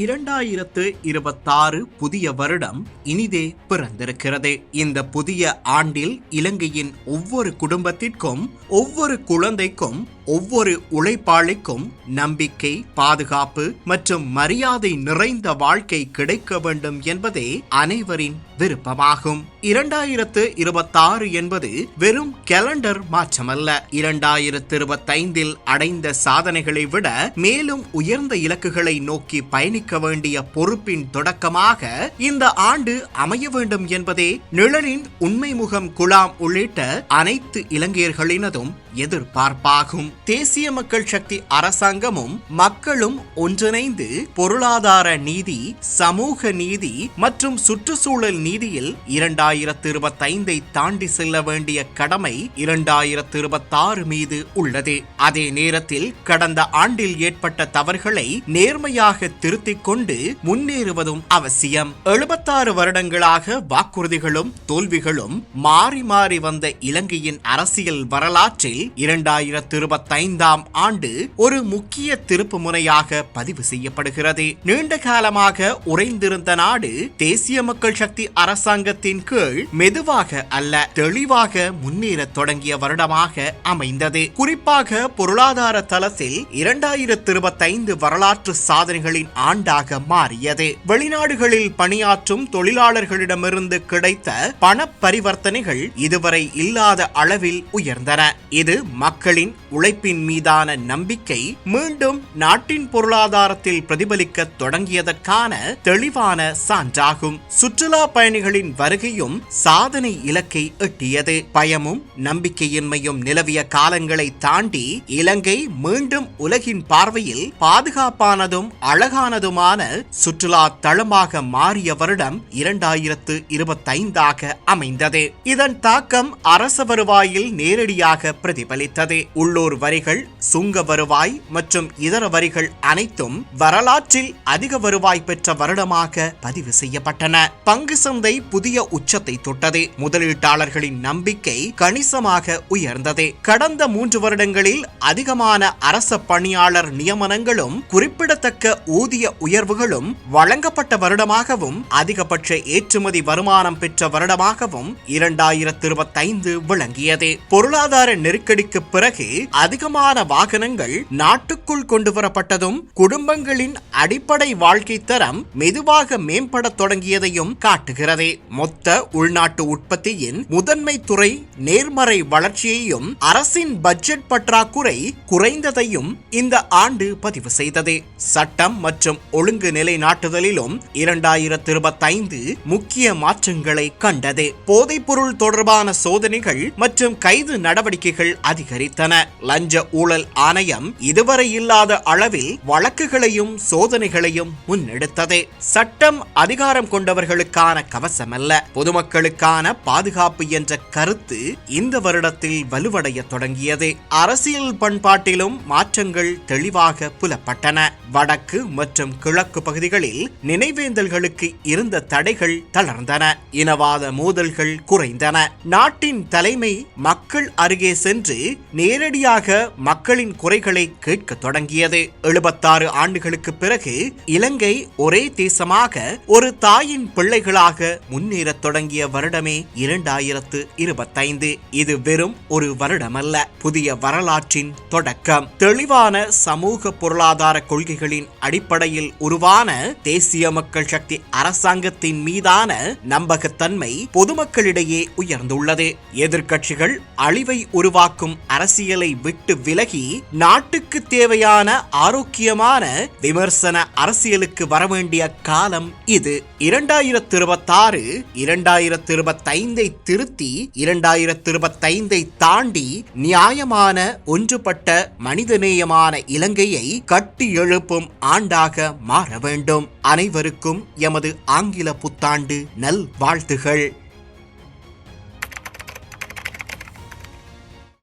2026 புதிய வருடம் இனிதே பிறந்திருக்கிறது. இந்த புதிய ஆண்டில் இலங்கையின் ஒவ்வொரு குடும்பத்திற்கும், ஒவ்வொரு குழந்தைக்கும், ஒவ்வொரு உழைப்பாளிக்கும் நம்பிக்கை, பாதுகாப்பு மற்றும் மரியாதை நிறைந்த வாழ்க்கை கிடைக்க வேண்டும் என்பதே அனைவரின் விருப்பமாகும். 2026 என்பது வெறும் கேலண்டர் மாற்றமல்ல. 2025 அடைந்த சாதனைகளை விட மேலும் உயர்ந்த இலக்குகளை நோக்கி பயணிக்க வேண்டிய பொறுப்பின் தொடக்கமாக இந்த ஆண்டு அமைய வேண்டும் என்பதே நிழலின் உண்மை முகம் குலாம் உள்ளிட்ட அனைத்து இலங்கையர்களினதும் எதிர்பார்ப்பாகும். தேசிய மக்கள் சக்தி அரசாங்கமும் மக்களும் ஒன்றிணைந்து பொருளாதார நீதி, சமூக நீதி மற்றும் சுற்றுச்சூழல் நீதியில் 2025 தாண்டி செல்ல வேண்டிய கடமை 2026 மீது உள்ளது. அதே நேரத்தில் கடந்த ஆண்டில் ஏற்பட்ட தவறுகளை நேர்மையாக திருத்திக் கொண்டு முன்னேறுவதும் அவசியம். 76 வருடங்களாக வாக்குறுதிகளும் தோல்விகளும் மாறி மாறி வந்த இலங்கையின் அரசியல் வரலாற்றில் 2025 ஆண்டு ஒரு முக்கிய திருப்பு முனையாக பதிவு செய்யப்படுகிறது. நீண்ட காலமாக உறைந்திருந்த நாடு தேசிய மக்கள் சக்தி அரசாங்கத்தின் கீழ் மெதுவாக அல்ல, தெளிவாக முன்னேற தொடங்கிய வருடமாக அமைந்தது. குறிப்பாக பொருளாதார தளத்தில் 2025 வரலாற்று சாதனைகளின் ஆண்டாக மாறியது. வெளிநாடுகளில் பணியாற்றும் தொழிலாளர்களிடமிருந்து கிடைத்த பண பரிவர்த்தனைகள் இதுவரை இல்லாத அளவில் உயர்ந்தன. இது மக்களின் உழைப்பின் மீதான நம்பிக்கை மீண்டும் நாட்டின் பொருளாதாரத்தில் பிரதிபலிக்க தொடங்கியதற்கான தெளிவான சான்றாகும். சுற்றுலா பயணிகளின் வருகையும் சாதனை இலக்கை எட்டியது. பயமும் நம்பிக்கையின்மையும் நிலவிய காலங்களை தாண்டி இலங்கை மீண்டும் உலகின் பார்வையில் பாதுகாப்பானதும் அழகானதுமான சுற்றுலா தளமாக மாறிய வருடம் 2025 அமைந்தது. இதன் தாக்கம் அரச வருவாயில் நேரடியாக பிரதிபலித்தது. உள்ளூர் வரிகள், சுங்க வருவாய் மற்றும் இதர வரிகள் அனைத்தும் வரலாற்றில் அதிக வருவாய் பெற்ற வருடமாக பதிவு செய்யப்பட்டன. பங்கு சந்தை புதிய உச்சத்தை தொட்டது. முதலீட்டாளர்களின் நம்பிக்கை கணிசமாக உயர்ந்தது. கடந்த 3 வருடங்களில் அதிகமான அரச பணியாளர் நியமனங்களும் குறிப்பிடத்தக்க ஊதிய உயர்வுகளும் வழங்கப்பட்ட வருடமாகவும் அதிகபட்ச ஏற்றுமதி வருமானம் பெற்ற வருடமாகவும் 2025 விளங்கியது. பொருளாதார நெருக்கடிக்கு பிறகு அதிகமான வாகனங்கள் நாட்டுக்குள் கொண்டு வரப்பட்டதும் குடும்பங்களின் அடிப்படை வாழ்க்கை தரம் மெதுவாக மேம்பட தொடங்கியதையும் காட்டுகிறது. மொத்த உள்நாட்டு உற்பத்தியின் முதன்மை துறை நேர்மறை வளர்ச்சியையும் அரசின் பட்ஜெட் பற்றாக்குறை குறைந்ததையும் இந்த ஆண்டு பதிவு செய்தது. சட்டம் மற்றும் ஒழுங்கு நிலைநாட்டுதலிலும் 2025 முக்கிய மாற்றங்களை கண்டது. போதைப்பொருள் தொடர்பான சோதனைகள் மற்றும் கைது நடவடிக்கைகள் அதிகரித்தன. லஞ்ச ஊழல் ஆணையம் இதுவரை இல்லாத அளவில் வழக்குகளையும் சோதனைகளையும் முன்னெடுத்தது. சட்டம் அதிகாரம் கொண்டவர்களுக்கான கவசம் அல்ல, பொதுமக்களுக்கான பாதுகாப்பு என்ற கருத்து இந்த வருடத்தில் வலுவடைய தொடங்கியது. அரசியல் பண்பாட்டிலும் மாற்றங்கள் தெளிவாக புலப்பட்டன. வடக்கு மற்றும் கிழக்கு பகுதிகளில் நினைவேந்தல்களுக்கு இருந்த தடைகள் தளர்ந்தன. இனவாத மோதல்கள் குறைந்தன. நாட்டின் தலைமை மக்கள் அருகே சென்று நேரடியாக மக்களின் குறைகளை கேட்க தொடங்கியது. 76 ஆண்டுகளுக்கு பிறகு இலங்கை ஒரே தேசமாக, ஒரு தாயின் பிள்ளைகளாக முன்னேற தொடங்கிய வருடமே 2025. இது வெறும் ஒரு வருடமல்ல, புதிய வரலாற்றின் தொடக்கம். தெளிவான சமூக பொருளாதார கொள்கைகளின் அடிப்படையில் உருவான தேசிய மக்கள் சக்தி அரசாங்கத்தின் மீதான நம்பகத்தன்மை பொதுமக்களிடையே உயர்ந்துள்ளது. எதிர்க்கட்சிகள் அழிவை உருவாக்கும் அரசியலை விட்டு விலகி நாட்டுக்கு தேவையான ஆரோக்கியமான விமர்சன அரசியலுக்கு வரவேண்டிய காலம் இது. 2026 2025 திருத்தி 2025 தாண்டி நியாயமான, ஒன்றுபட்ட, மனிதநேயமான இலங்கையை கட்டி எழுப்பும் ஆண்டாக மாற வேண்டும். அனைவருக்கும் எமது ஆங்கில புத்தாண்டு நல் வாழ்த்துகள்.